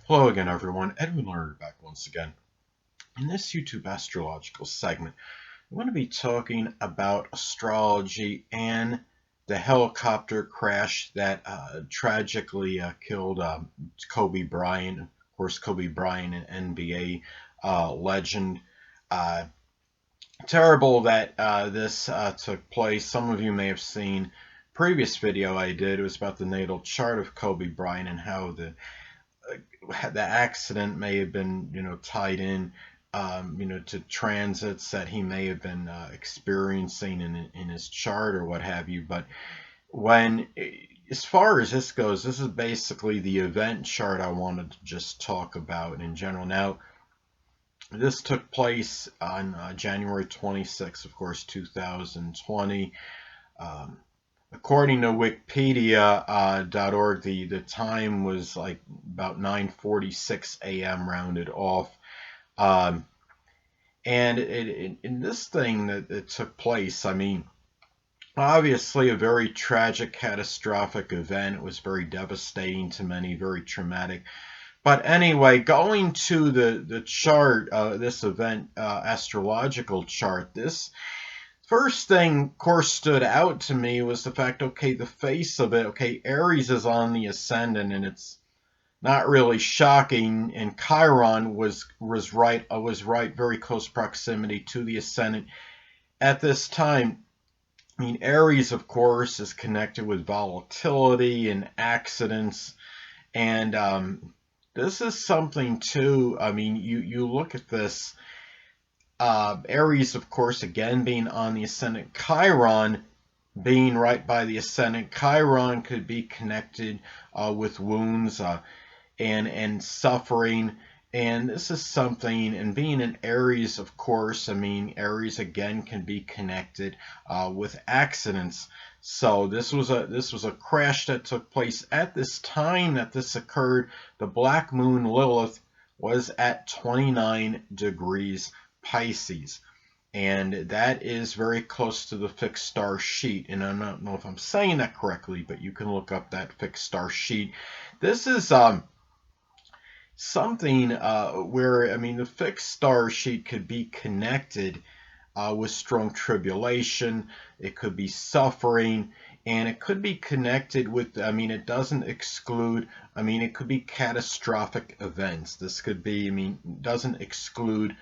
Hello again, everyone. Edwin Learnard back once again. In this YouTube astrological segment, I'm going to be talking about astrology and the helicopter crash that tragically killed Kobe Bryant. Of course, Kobe Bryant, an NBA legend. Uh, Terrible that this took place. Some of you may have seen previous video I did. It was about the natal chart of Kobe Bryant and how the accident may have been, tied in, to transits that he may have been experiencing in his chart or what have you. But when, as far as this goes, this is basically the event chart I wanted to just talk about in general. Now, this took place on January 26th, of course, 2020. Um, According to Wikipedia.org, the time was like about 9:46 a.m. rounded off. Um, and in this thing that took place, I mean, obviously a very tragic, catastrophic event. It was very devastating to many, very traumatic. But anyway, going to the chart, this event, astrological chart, this first thing, of course, stood out to me was the fact, okay, the face of it, okay, Aries is on the ascendant, and it's not really shocking. And Chiron was right, very close proximity to the ascendant at this time. I mean, Aries, of course, is connected with volatility and accidents, and this is something too. I mean, you look at this. Aries, of course, again being on the ascendant, Chiron being right by the ascendant. Chiron could be connected with wounds and suffering. And this is something, and being an Aries, of course, I mean, Aries again can be connected with accidents. So this was a crash that took place at this time that this occurred. The black moon Lilith was at 29 degrees Pisces. And that is very close to the fixed star sheet. And I don't know if I'm saying that correctly, but you can look up that fixed star sheet. This is something where, I mean, the fixed star sheet could be connected with strong tribulation. It could be suffering. And it could be connected with, I mean, it doesn't exclude, I mean, it could be catastrophic events. This could be, I mean, doesn't exclude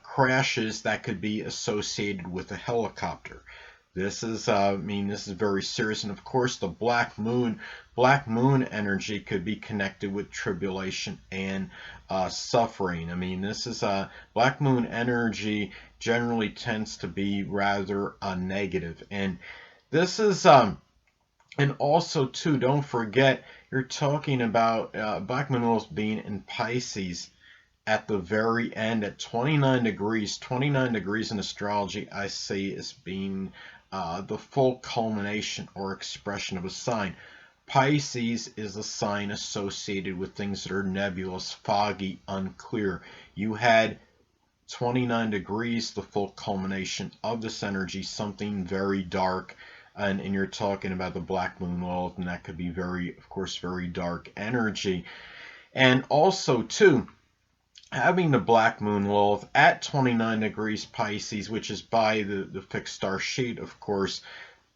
crashes that could be associated with a helicopter. This is, I mean, this is very serious. And of course, the black moon energy could be connected with tribulation and suffering. I mean, this is black moon energy generally tends to be rather negative. And this is, and also too, don't forget, you're talking about black moon being in Pisces at the very end at 29 degrees. 29 degrees in astrology I see as being the full culmination or expression of a sign. Pisces is a sign associated with things that are nebulous, foggy, unclear. You had 29 degrees, the full culmination of this energy, something very dark. And you're talking about the black moon Lilith, and that could be very, of course, very dark energy. And also too, having the black moon Lilith at 29 degrees Pisces, which is by the fixed star sheet, of course,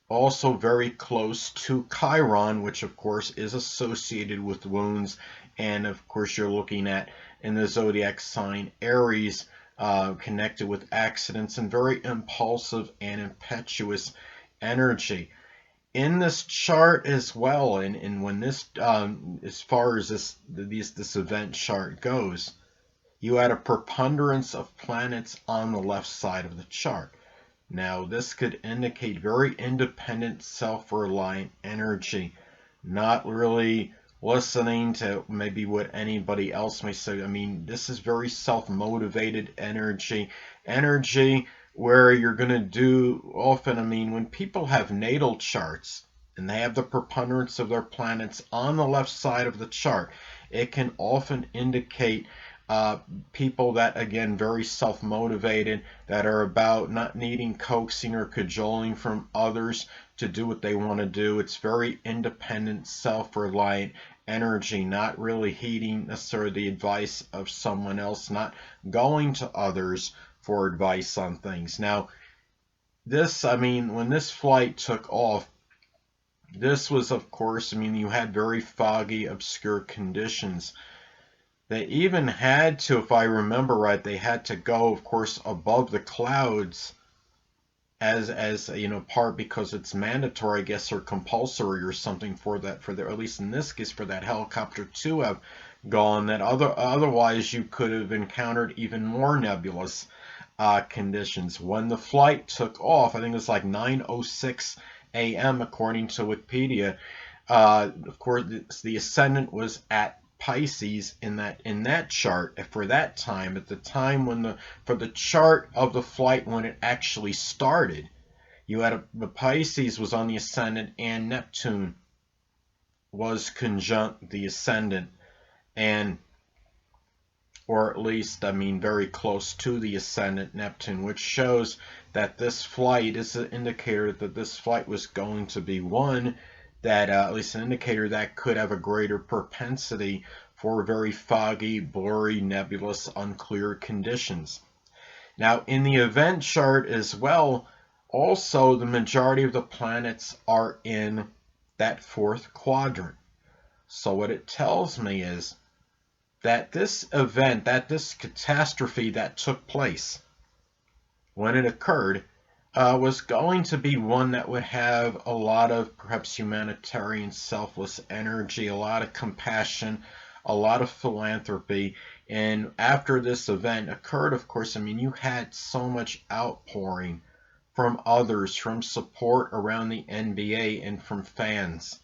also very close to Chiron, which of course is associated with wounds. And of course, you're looking at in the zodiac sign Aries, connected with accidents and very impulsive and impetuous energy. In this chart as well, and when this, as far as this event chart goes, you had a preponderance of planets on the left side of the chart. Now, this could indicate very independent, self-reliant energy, not really listening to maybe what anybody else may say. I mean, this is very self-motivated energy where you're going to do often, I mean, when people have natal charts and they have the preponderance of their planets on the left side of the chart, it can often indicate people that, again, very self-motivated, that are about not needing coaxing or cajoling from others to do what they want to do. It's very independent, self-reliant energy, not really heeding necessarily the advice of someone else, not going to others for advice on things. Now, this, I mean, when this flight took off, this was, of course, I mean, you had very foggy, obscure conditions. They even had to, if I remember right, they had to go, of course, above the clouds as you know, part because it's mandatory, I guess, or compulsory or something for that, for the, at least in this case, for that helicopter to have gone. That otherwise you could have encountered even more nebulous conditions. When the flight took off, I think it was like 9:06 a.m. according to Wikipedia. Of course, the ascendant was at Pisces in that chart for that time, at the time when for the chart of the flight when it actually started. You had the Pisces was on the ascendant and Neptune was conjunct the ascendant, and or at least, I mean, very close to the ascendant Neptune, which shows that this flight is an indicator that this flight was going to be one that, at least an indicator that could have a greater propensity for very foggy, blurry, nebulous, unclear conditions. Now, in the event chart as well, also the majority of the planets are in that fourth quadrant. So what it tells me is that this event, that this catastrophe that took place when it occurred, was going to be one that would have a lot of perhaps humanitarian, selfless energy, a lot of compassion, a lot of philanthropy. And after this event occurred, of course, I mean, you had so much outpouring from others, from support around the NBA and from fans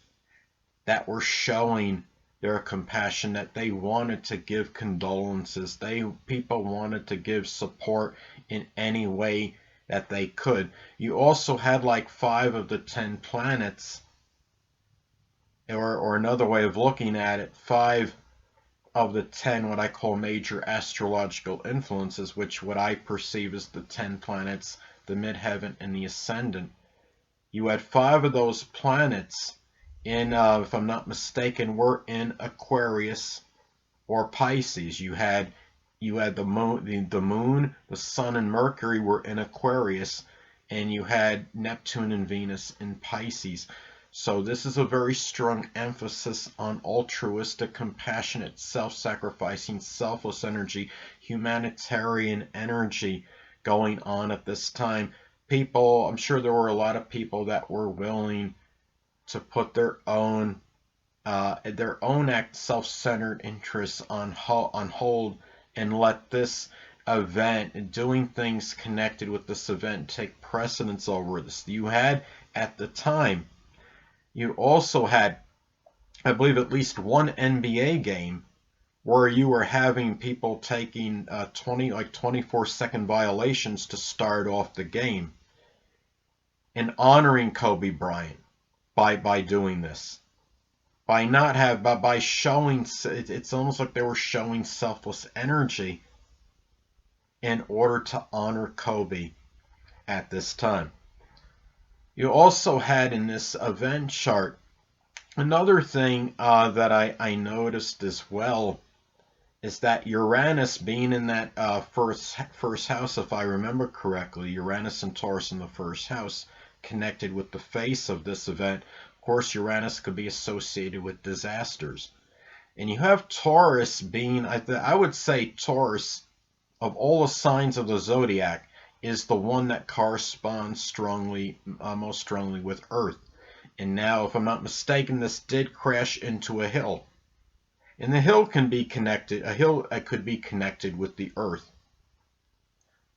that were showing their compassion, that they wanted to give condolences. People wanted to give support in any way that they could. You also had like 5 of the 10 planets, or another way of looking at it, 5 of the 10 what I call major astrological influences, which what I perceive as the 10 planets, the midheaven and the ascendant. You had 5 of those planets in, if I'm not mistaken, were in Aquarius or Pisces. You had the moon, the sun, and Mercury were in Aquarius, and you had Neptune and Venus in Pisces. So this is a very strong emphasis on altruistic, compassionate, self-sacrificing, selfless energy, humanitarian energy going on at this time. People, I'm sure there were a lot of people that were willing to put their own self-centered interests on hold and let this event and doing things connected with this event take precedence over this. You had at the time, you also had, I believe, at least one NBA game where you were having people taking 24-second violations to start off the game and honoring Kobe Bryant by doing this. By showing, it's almost like they were showing selfless energy in order to honor Kobe at this time. You also had in this event chart another thing that I noticed as well is that Uranus being in that first house, if I remember correctly, Uranus and Taurus in the first house connected with the face of this event. Of course, Uranus could be associated with disasters. And you have Taurus being, I would say Taurus, of all the signs of the zodiac, is the one that corresponds strongly, most strongly with Earth. And now, if I'm not mistaken, this did crash into a hill. And the hill can be connected, a hill could be connected with the Earth.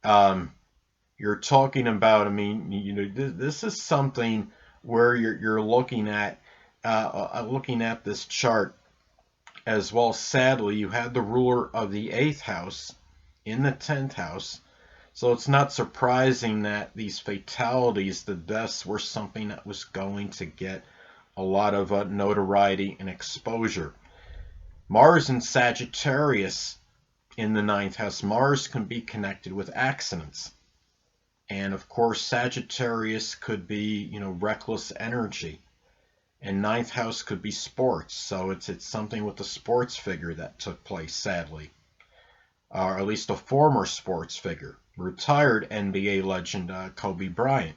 You're talking about, I mean, you know, this is something where you're looking at this chart as well. Sadly, you had the ruler of the 8th house in the 10th house, so it's not surprising that these fatalities, the deaths, were something that was going to get a lot of notoriety and exposure. Mars in Sagittarius in the 9th house. Mars can be connected with accidents. And of course, Sagittarius could be, you know, reckless energy. And ninth house could be sports, so it's something with the sports figure that took place, sadly, or at least a former sports figure, retired NBA legend Kobe Bryant.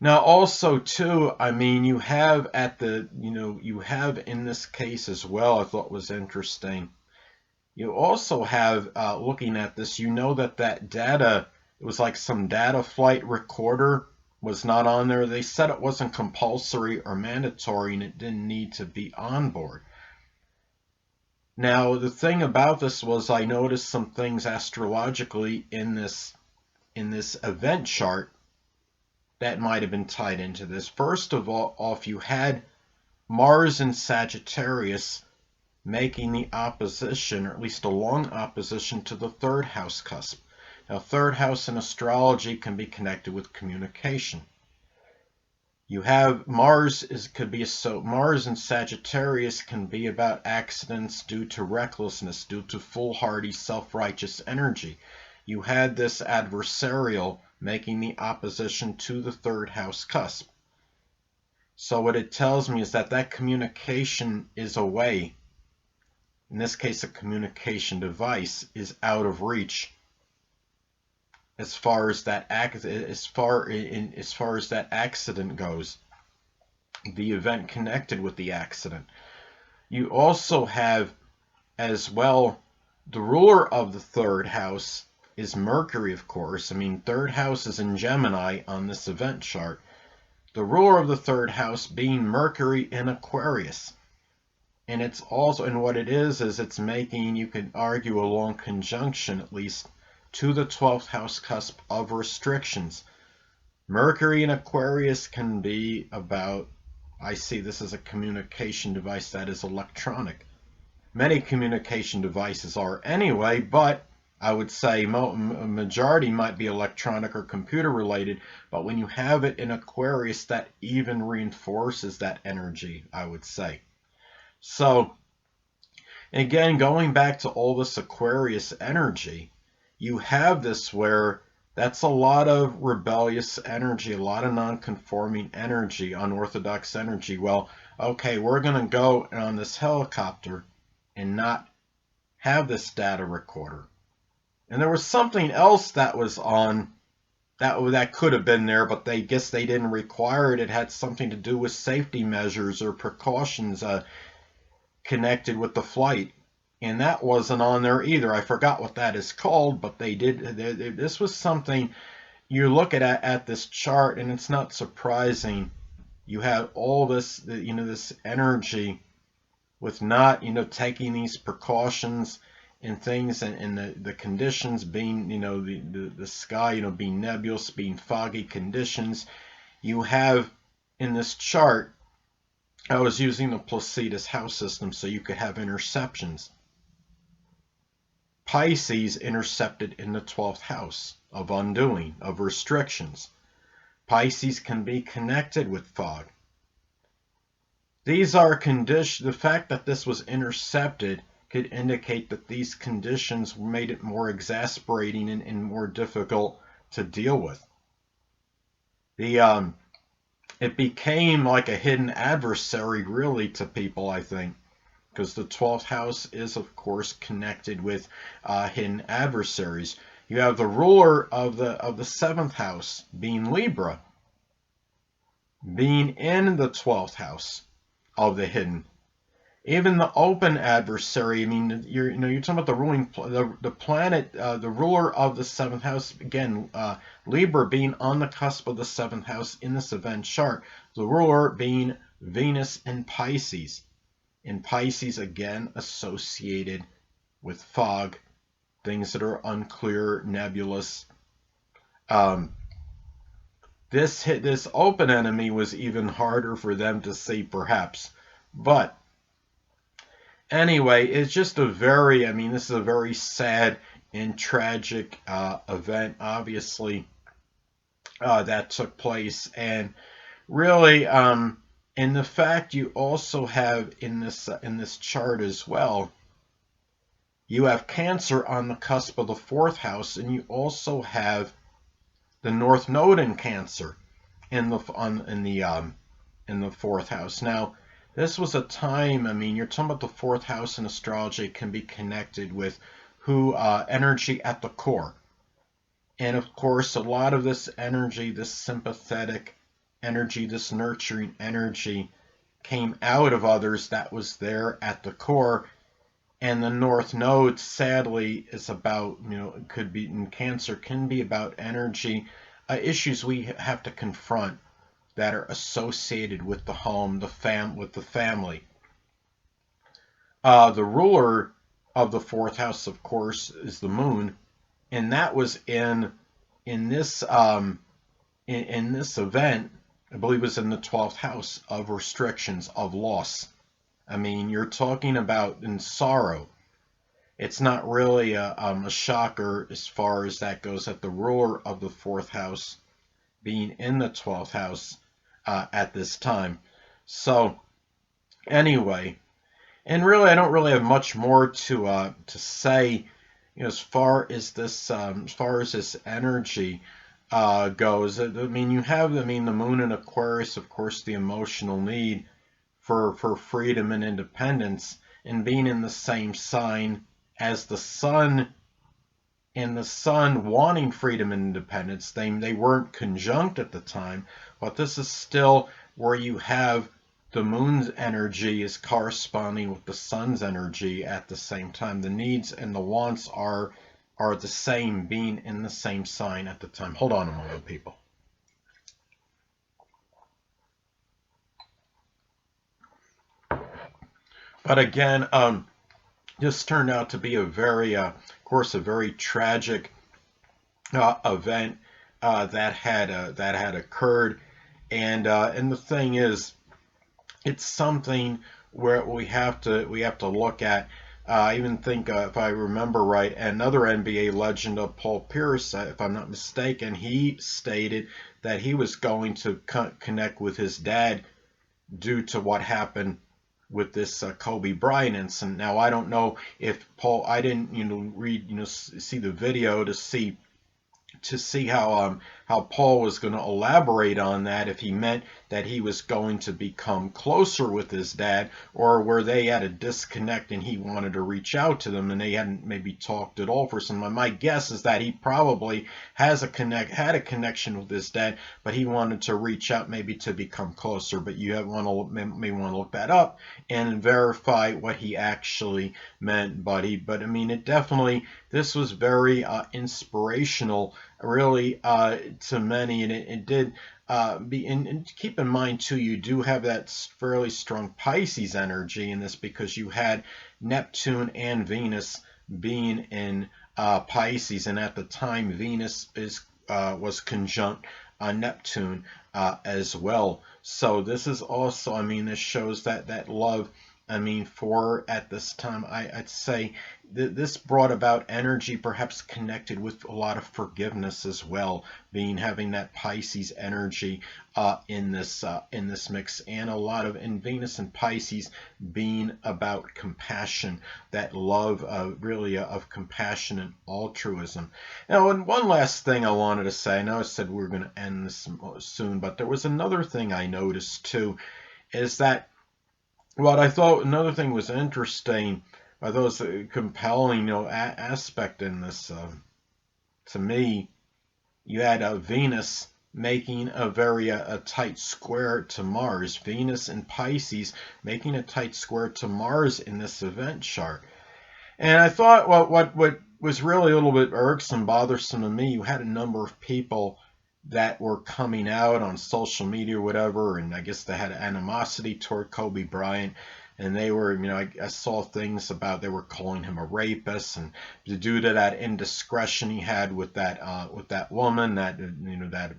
Now, also too, I mean, you have you have in this case as well, I thought was interesting. You also have, looking at this, you know that data, it was like some data flight recorder was not on there. They said it wasn't compulsory or mandatory and it didn't need to be on board. Now, the thing about this was I noticed some things astrologically in this event chart that might have been tied into this. First of all, if you had Mars in Sagittarius making the opposition, or at least a long opposition, to the third house cusp. Now, third house in astrology can be connected with communication. You have Mars Mars in Sagittarius can be about accidents due to recklessness, due to foolhardy, self-righteous energy. You had this adversarial making the opposition to the third house cusp. So what it tells me is that communication is away. In this case, a communication device is out of reach as far as that accident goes, the event connected with the accident. You also have as well the ruler of the third house is Mercury, of course. I mean, third house is in Gemini on this event chart. The ruler of the third house being Mercury in Aquarius. And it's also, and what it is it's making, you could argue, a long conjunction at least to the 12th house cusp of restrictions. Mercury in Aquarius can be about, I see this as a communication device that is electronic. Many communication devices are anyway, but I would say a majority might be electronic or computer related, but when you have it in Aquarius, that even reinforces that energy, I would say. So, again, going back to all this Aquarius energy, you have this where that's a lot of rebellious energy, a lot of non-conforming energy, unorthodox energy. Well, okay, we're going to go on this helicopter and not have this data recorder. And there was something else that was on that could have been there, but they guess they didn't require it. It had something to do with safety measures or precautions connected with the flight, and that wasn't on there either. I forgot what that is called, but they did. This was something you look at this chart, and it's not surprising. You had all this, this energy with not, taking these precautions and things, and the conditions being, the sky, being nebulous, being foggy conditions. You have in this chart, I was using the Placidus house system so you could have interceptions. Pisces intercepted in the 12th house of undoing, of restrictions. Pisces can be connected with fog. These are conditions. The fact that this was intercepted could indicate that these conditions made it more exasperating and more difficult to deal with. It became like a hidden adversary, really, to people, I think, because the 12th house is, of course, connected with hidden adversaries. You have the ruler of the 7th house being Libra, being in the 12th house of the hidden. Even the open adversary, I mean, you're talking about the ruling, the planet, the ruler of the 7th house, again, Libra being on the cusp of the 7th house in this event chart. The ruler being Venus in Pisces. In Pisces, again, associated with fog, things that are unclear, nebulous. This open enemy was even harder for them to see, perhaps. But anyway, it's just this is a very sad and tragic event, obviously, that took place. And really, and the fact you also have in this chart as well, you have Cancer on the cusp of the 4th house, and you also have the North Node in Cancer in the in the fourth house. Now, this was a time, I mean, you're talking about the fourth house in astrology can be connected with who energy at the core. And of course, a lot of this energy, this sympathetic energy, this nurturing energy came out of others that was there at the core. And the North Node, sadly, is about, it could be in Cancer, can be about energy issues we have to confront that are associated with the home, with the family. The ruler of the fourth house, of course, is the moon, and that was in this in this event. I believe it was in the 12th house of restrictions, of loss. I mean, you're talking about in sorrow. It's not really a shocker as far as that goes, that the ruler of the fourth house being in the 12th house at this time. So anyway, and really I don't really have much more to say, as far as this energy goes. I mean, you have, the moon in Aquarius, of course, the emotional need for freedom and independence, and being in the same sign as the sun, and the sun wanting freedom and independence. They weren't conjunct at the time, but this is still where you have the moon's energy is corresponding with the sun's energy at the same time. The needs and the wants are the same, being in the same sign at the time. Hold on a moment, people. But again, this turned out to be a very, of course, a very tragic event that had occurred, and the thing is, it's something where we have to look at. I even think, if I remember right, another NBA legend of Paul Pierce, if I'm not mistaken, he stated that he was going to connect with his dad due to what happened with this Kobe Bryant incident. Now, I don't know if Paul, I didn't, read, see the video to see how Paul was going to elaborate on that, if he meant that he was going to become closer with his dad, or where they had a disconnect and he wanted to reach out to them and they hadn't maybe talked at all for some time. My guess is that he probably had a connection with his dad, but he wanted to reach out maybe to become closer. But you may want to look that up and verify what he actually meant. But I mean, it definitely, this was very inspirational, really, to many, and it did be. And keep in mind too, you do have that fairly strong Pisces energy in this, because you had Neptune and Venus being in Pisces, and at the time Venus was conjunct Neptune as well. So this is also, I mean, this shows that love. I mean, for at this time, I'd say this brought about energy perhaps connected with a lot of forgiveness as well, having that Pisces energy in this mix, and a lot of, in Venus and Pisces being about compassion, that love really of compassion and altruism. Now, and one last thing I wanted to say, I know I said we were going to end this soon, but there was another thing I noticed too, is that what I thought another thing was interesting, I thought was a compelling, aspect in this. To me, you had Venus making a very a tight square to Mars. Venus in Pisces making a tight square to Mars in this event chart. And I thought, well, what was really a little bit irksome, bothersome to me, you had a number of people that were coming out on social media or whatever, and I guess they had animosity toward Kobe Bryant, and they were, I saw things about, they were calling him a rapist, and due to that indiscretion he had with that woman, that that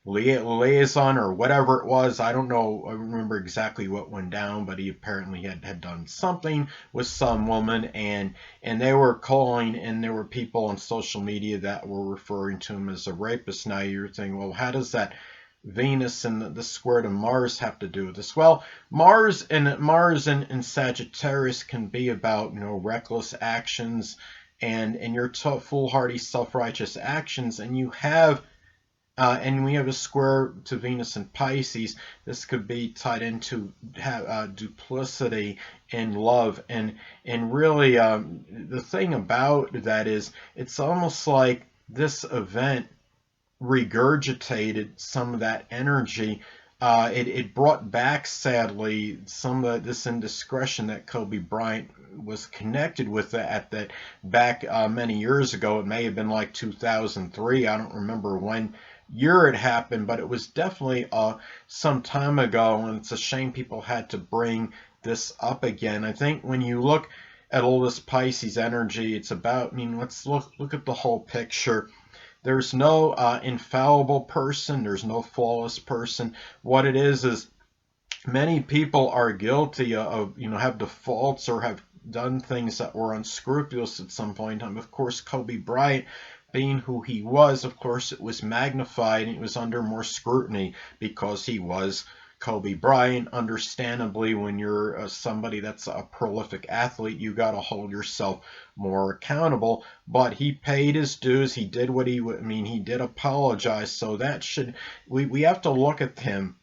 liaison or whatever it was. I don't know, I remember exactly what went down, but he apparently had done something with some woman, and they were calling, and there were people on social media that were referring to him as a rapist. Now you're thinking, well, how does that Venus and the square to Mars have to do with this? Well, Mars and Sagittarius can be about, reckless actions and your foolhardy self-righteous actions, and you have and we have a square to Venus in Pisces. This could be tied into duplicity and love, and really the thing about that is it's almost like this event regurgitated some of that energy. It brought back, sadly, some of this indiscretion that Kobe Bryant was connected with at that back many years ago. It may have been like 2003. I don't remember when year it happened, but it was definitely some time ago, and it's a shame people had to bring this up again. I think when you look at all this Pisces energy, it's about, I mean, let's look at the whole picture. There's no infallible person. There's no flawless person. What it is many people are guilty of, have defaults or have done things that were unscrupulous at some point in time. Of course, Kobe Bryant, being who he was, of course, it was magnified and it was under more scrutiny because he was Kobe Bryant. Understandably, when you're somebody that's a prolific athlete, you got to hold yourself more accountable. But he paid his dues. He did what he would. I mean, he did apologize. So that should we have to look at him,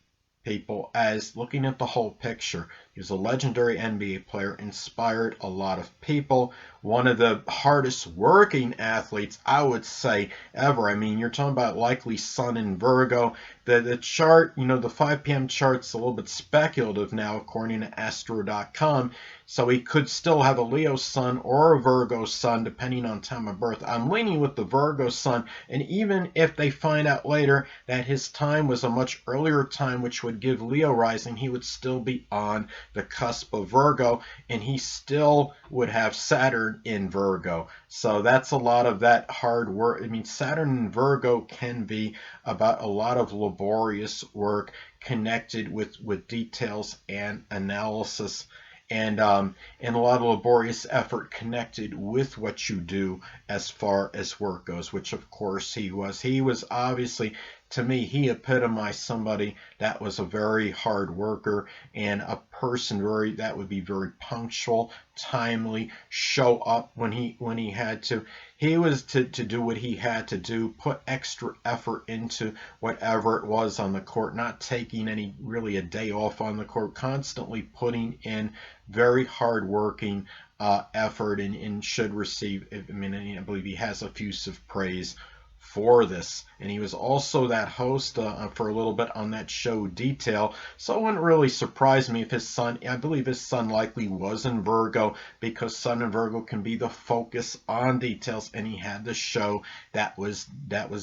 people, as looking at the whole picture. He was a legendary NBA player, inspired a lot of people. One of the hardest working athletes, I would say, ever. I mean, you're talking about likely Sun in Virgo. The chart, the 5 p.m. chart's a little bit speculative now, according to Astro.com. So he could still have a Leo sun or a Virgo sun, depending on time of birth. I'm leaning with the Virgo sun, and even if they find out later that his time was a much earlier time, which would give Leo rising, he would still be on the cusp of Virgo, and he still would have Saturn in Virgo. So that's a lot of that hard work. I mean, Saturn in Virgo can be about a lot of laborious work connected with details and analysis, and a lot of laborious effort connected with what you do as far as work goes, which of course he was. He was obviously, to me, he epitomized somebody that was a very hard worker and a person that would be very punctual, timely, show up when he had to. He was to do what he had to do, put extra effort into whatever it was on the court, not taking really a day off on the court, constantly putting in very hard working effort, and should receive, I mean, I believe he has effusive praise for this. And he was also that host for a little bit on that show Detail, so it wouldn't really surprise me if his son, I believe his son likely was in Virgo, because Sun in Virgo can be the focus on details, and he had the show that was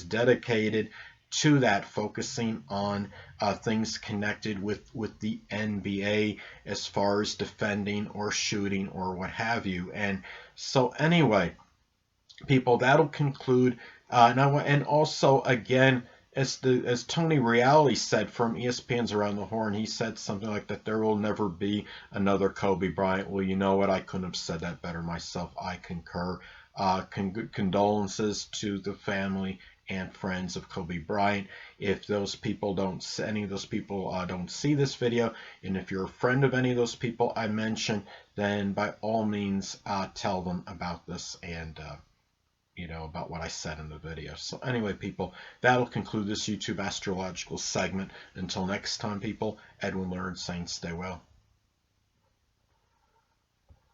dedicated to that, focusing on things connected with the NBA as far as defending or shooting or what have you. And so anyway, people, that'll conclude. And also, again, as Tony Reali said from ESPN's Around the Horn, he said something like that: there will never be another Kobe Bryant. Well, you know what? I couldn't have said that better myself. I concur. Condolences to the family and friends of Kobe Bryant. If those people any of those people don't see this video, and if you're a friend of any of those people I mentioned, then by all means tell them about this, and about what I said in the video. So anyway, people, that'll conclude this YouTube astrological segment. Until next time, people, Edwin Learnard saying stay well.